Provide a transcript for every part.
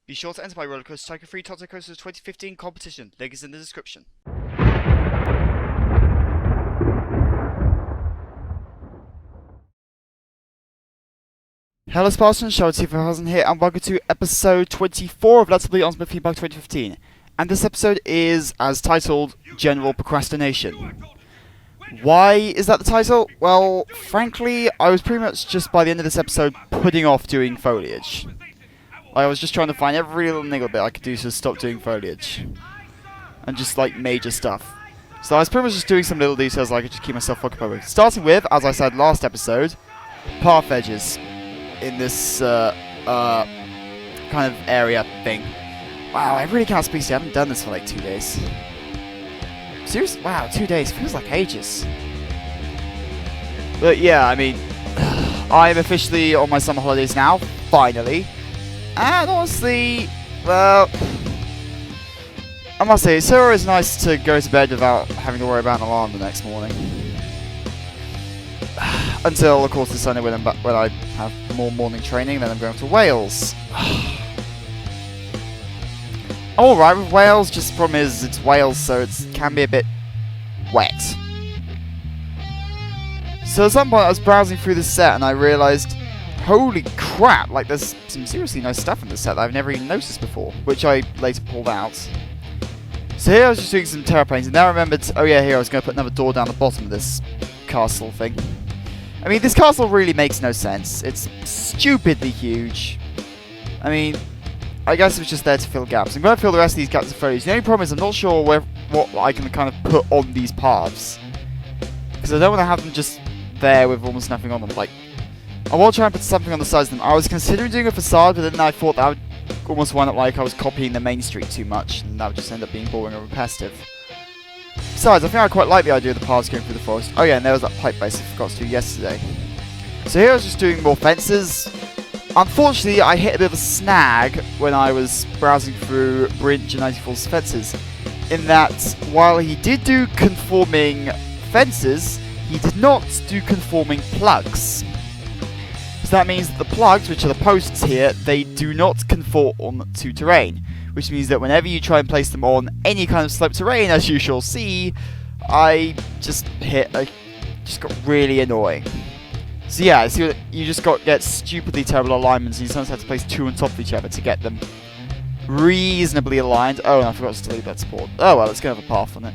Be sure to enter my rollercoaster Tycoon 3 Toto Coaster 2015 competition. Link is in the description. Hello Spartans, RCT3 here, and welcome to episode 24 of Let's Play on Smith Feedback 2015. And this episode is, as titled, General Procrastination. Why is that the title? Well, frankly, I was pretty much just by the end of this episode putting off doing Foliage. I was just trying to find every little niggle bit I could do to stop doing Foliage. And just like major stuff. So I was pretty much just doing some little details I could just keep myself occupied with. Starting with, as I said last episode, path edges in this kind of area thing. Wow, I really can't speak to you. I haven't done this for like 2 days. Seriously? Wow, 2 days. Feels like ages. But yeah, I mean, I'm officially on my summer holidays now, finally. And honestly, well, I must say, it's always nice to go to bed without having to worry about an alarm the next morning. Until, of course, this Sunday when I have more morning training, then I'm going to Wales. I'm alright with Wales, just the problem is it's Wales, so it can be a bit wet. So at some point I was browsing through the set and I realised, holy crap, like there's some seriously nice stuff in the set that I've never even noticed before, which I later pulled out. So here I was just doing some terraplanes, and then I remembered, oh yeah, here I was going to put another door down the bottom of this castle thing. I mean, this castle really makes no sense. It's stupidly huge. I mean, I guess it was just there to fill gaps. I'm going to fill the rest of these gaps with foliage. The only problem is I'm not sure what I can kind of put on these paths. Because I don't want to have them just there with almost nothing on them. Like, I want to try and put something on the sides of them. I was considering doing a facade, but then I thought that would almost wind up like I was copying the main street too much. And that would just end up being boring and repetitive. Besides, I think I quite like the idea of the paths going through the forest. Oh yeah, and there was that pipe base I forgot to do yesterday. So here I was just doing more fences. Unfortunately, I hit a bit of a snag when I was browsing through Bridge 94's fences, in that while he did do conforming fences, he did not do conforming plugs. So that means that the plugs, which are the posts here, they do not conform to terrain, which means that whenever you try and place them on any kind of slope terrain, as you shall see, I just got really annoying. So yeah, see, you just get stupidly terrible alignments, and you sometimes have to place two on top of each other to get them reasonably aligned. Oh, and I forgot to delete that support. Oh well, let's go have a path on it.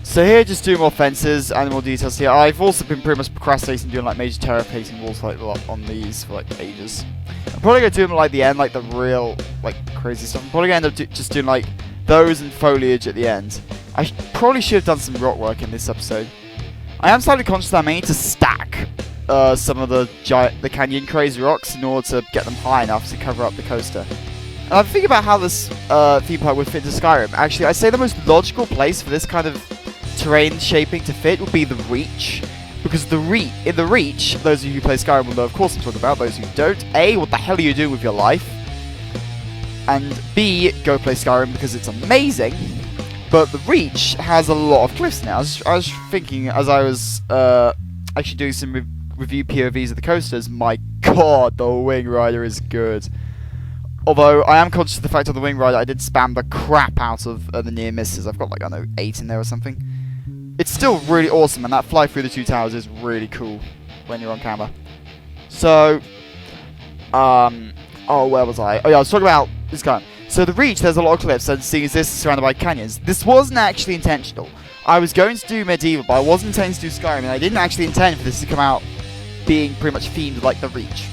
So here, just doing more fences and more details here. I've also been pretty much procrastinating doing like major terraplating walls like on these for like ages. I'm probably gonna do them like the end, like the real like crazy stuff. I'm probably gonna end up just doing like those and foliage at the end. I probably should have done some rock work in this episode. I am slightly conscious that I may need to stack some of the canyon crazy rocks in order to get them high enough to cover up the coaster. And I'm thinking about how this theme park would fit into Skyrim. Actually, I'd say the most logical place for this kind of terrain shaping to fit would be the Reach. Because in the Reach, those of you who play Skyrim will know of course I'm talking about. Those who don't, A, what the hell are you doing with your life? And B, go play Skyrim because it's amazing. But the Reach has a lot of cliffs now. I was thinking, as I was actually doing some review POVs of the coasters, my god, the Wing Rider is good. Although, I am conscious of the fact on the Wing Rider, I did spam the crap out of the near misses. I've got like, I don't know, 8 in there or something. It's still really awesome, and that fly through the two towers is really cool when you're on camera. So, oh, where was I? Oh yeah, I was talking about this guy. So the Reach, there's a lot of cliffs, and seeing as this is surrounded by canyons, this wasn't actually intentional. I was going to do Medieval, but I wasn't intending to do Skyrim, and I didn't actually intend for this to come out being pretty much themed like the Reach.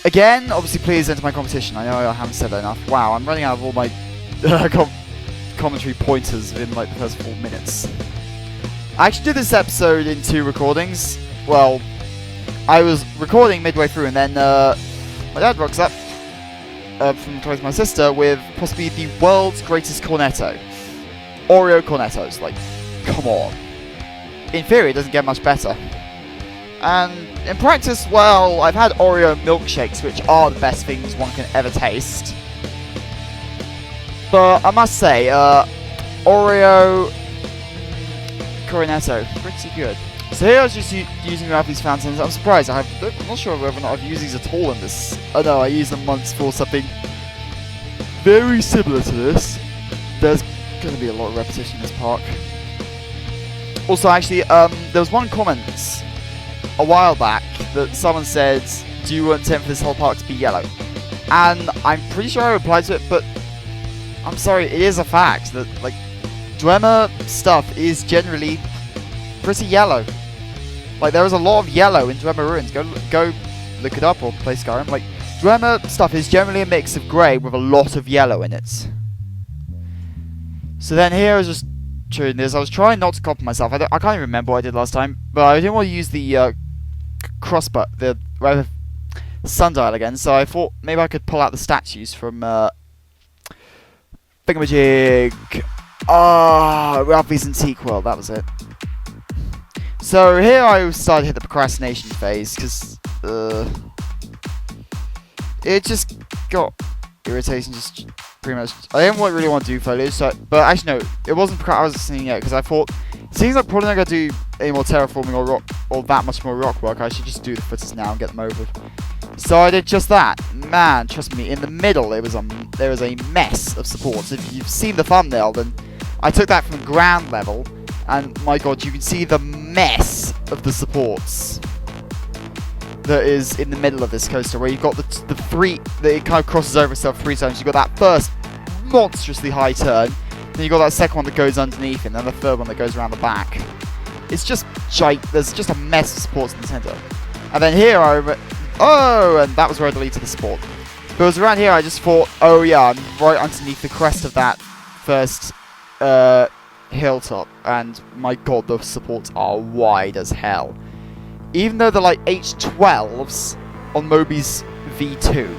Again, obviously please enter my competition. I know I haven't said that enough. Wow, I'm running out of all my commentary pointers in like the first 4 minutes. I actually did this episode in 2 recordings. Well, I was recording midway through, and then my dad rocks up from close to my sister with possibly the world's greatest cornetto. Oreo cornettos, like, come on. In theory, it doesn't get much better. And in practice, well, I've had Oreo milkshakes, which are the best things one can ever taste. But I must say, Oreo cornetto, pretty good. So here I was just using these fountains. I'm surprised. I'm not sure whether or not I've used these at all in this. Oh no, I used them once for something very similar to this. There's going to be a lot of repetition in this park. Also, actually, there was one comment a while back that someone said, do you intend for this whole park to be yellow? And I'm pretty sure I replied to it, but I'm sorry, it is a fact that, like, Dwemer stuff is generally pretty yellow. Like, there is a lot of yellow in Dwemer Ruins. Go look it up or play Skyrim. Like, Dwemer stuff is generally a mix of grey with a lot of yellow in it. So then here I was just doing this. I was trying not to copy myself. I can't even remember what I did last time, but I didn't want to use the sundial again, so I thought maybe I could pull out the statues from Thingamajig. Ralphie's Antique World, that was it. So here I started to hit the procrastination phase, because it just got irritating, just pretty much. I didn't really want to do foliage, so, but actually no, it wasn't I was saying yet, because I thought, it seems like probably not going to do any more terraforming or that much more rock work. I should just do the footage now and get them over. So I did just that. Man, trust me, in the middle there was a mess of supports. If you've seen the thumbnail, then I took that from ground level, and my god, you can see the mess of the supports that is in the middle of this coaster, where you've got the three, that it kind of crosses over itself 3 times. You've got that first monstrously high turn, then you've got that second one that goes underneath, and then the third one that goes around the back. It's just there's just a mess of supports in the center. And then here and that was where I deleted the support. But it was around here I just thought, oh yeah, I'm right underneath the crest of that first hilltop, and my god, those supports are wide as hell. Even though they're like H12s on Moby's V2,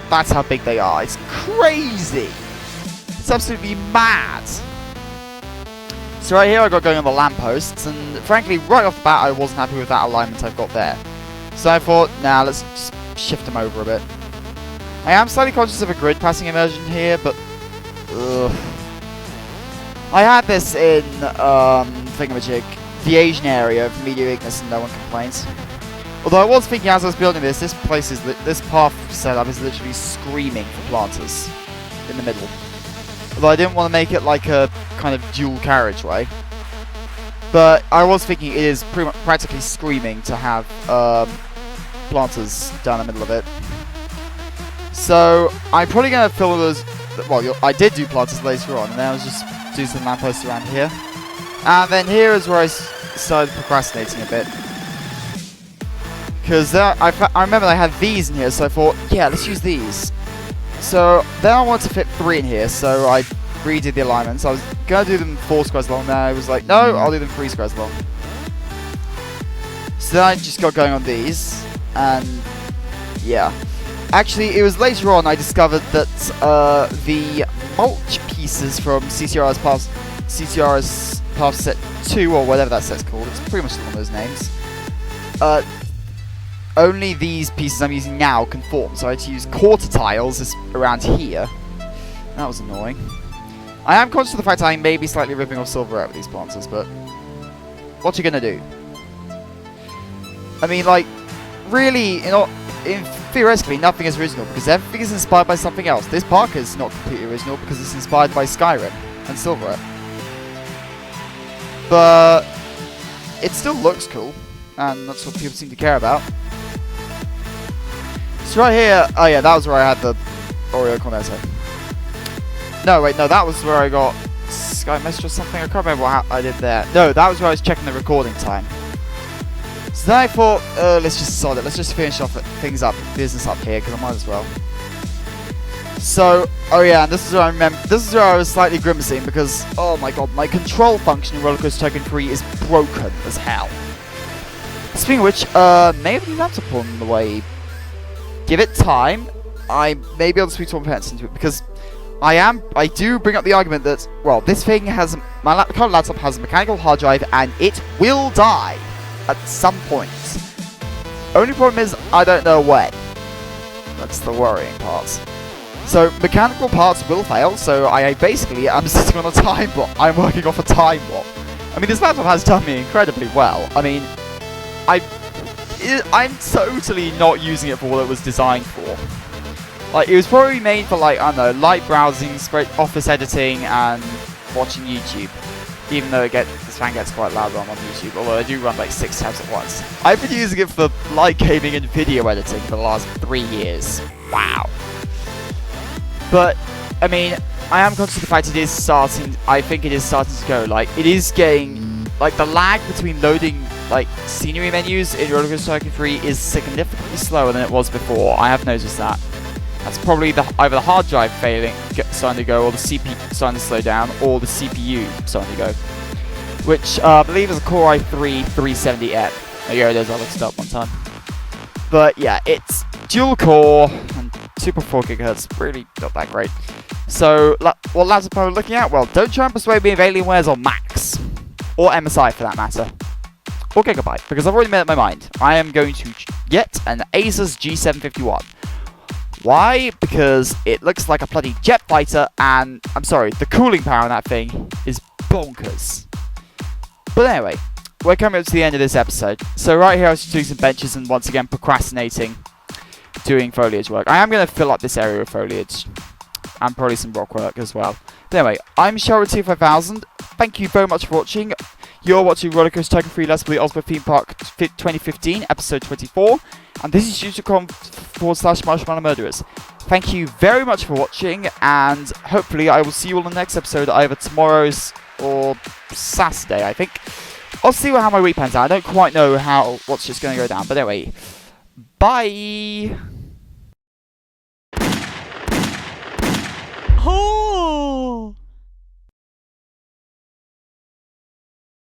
that's how big they are. It's crazy. It's absolutely mad. So right here I got going on the lampposts, and frankly, right off the bat, I wasn't happy with that alignment I've got there. So I thought, nah, let's just shift them over a bit. I am slightly conscious of a grid passing immersion here, but I had this in Thingamajig, the Asian area of Media Ignis, and no one complains. Although I was thinking as I was building this this path setup is literally screaming for planters in the middle. Although I didn't want to make it like a kind of dual carriageway. But I was thinking it is practically screaming to have planters down the middle of it. So I'm probably going to fill those. Well, I did do planters later on, and then I was just doing some lampposts around here. And then here is where I started procrastinating a bit. Because I remember I had these in here, so I thought, yeah, let's use these. So then I wanted to fit 3 in here, so I redid the alignments. I was going to do them 4 squares long, then I was like, no, I'll do them 3 squares long. So then I just got going on these, and yeah. Actually, it was later on I discovered that the mulch pieces from CCR's Path Set 2, or whatever that set's called, it's pretty much still one of those names, only these pieces I'm using now conform, so I had to use quarter tiles around here. That was annoying. I am conscious of the fact I may be slightly ripping off silver out with these planters, but what you gonna do? I mean, like, really, theoretically, nothing is original, because everything is inspired by something else. This park is not completely original, because it's inspired by Skyrim and Silverware. But it still looks cool, and that's what people seem to care about. So right here, oh yeah, that was where I had the Oreo Cornetto. No, wait, no, that was where I got Skype message or something. I can't remember what I did there. No, that was where I was checking the recording time. So then I thought, let's just sod it. Let's just finish off business up here, because I might as well. So, oh yeah, and this is where I remember. This is where I was slightly grimacing, because, oh my god, my control function in Rollercoaster Tycoon 3 is broken as hell. Speaking of which, maybe the laptop on the way. Give it time. I may be able to speak to one parents into it, because I do bring up the argument that, well, this thing has, my current laptop has a mechanical hard drive, and it will die at some point. Only problem is, I don't know when. That's the worrying part. So, mechanical parts will fail, so I basically am sitting on a time block. I'm working off a time block. I mean, this laptop has done me incredibly well. I mean, I'm totally not using it for what it was designed for. Like, it was probably made for, like, I don't know, light browsing, office editing, and watching YouTube. Even though this fan gets quite loud when I'm on YouTube, although I do run like 6 tabs at once. I've been using it for light gaming and video editing for the last 3 years. Wow. But, I mean, I am conscious of the fact I think it is starting to go. Like, it is getting, like, the lag between loading, like, scenery menus in Roller Coaster Tycoon 3 is significantly slower than it was before. I have noticed that. That's probably either the hard drive starting to go, or the CPU starting to slow down, or the CPU starting to go. Which I believe is a Core i3 370M. There you go, there's I looked it up one time. But yeah, it's dual core and 2.4 GHz, really not that great. So, what laptop am I looking at? Well, don't try and persuade me of Alienware's or Macs, or MSI for that matter, or Gigabyte, because I've already made up my mind. I am going to get an Asus G751. Why? Because it looks like a bloody jet fighter, and I'm sorry, the cooling power on that thing is bonkers. But anyway, we're coming up to the end of this episode. So right here I was just doing some benches and once again procrastinating doing foliage work. I am going to fill up this area with foliage and probably some rock work as well. But anyway, I'm Sheryl25,000. Thank you very much for watching. You're watching Roller Coaster Tycoon 3 Let's Play Osborne Theme Park 2015, episode 24. And this is youtube.com/Marshmallow Murderers. Thank you very much for watching, and hopefully I will see you all in the next episode, either tomorrow's or Saturday, I think. I'll see how my week pans out. I don't quite know what's just going to go down, but anyway, bye!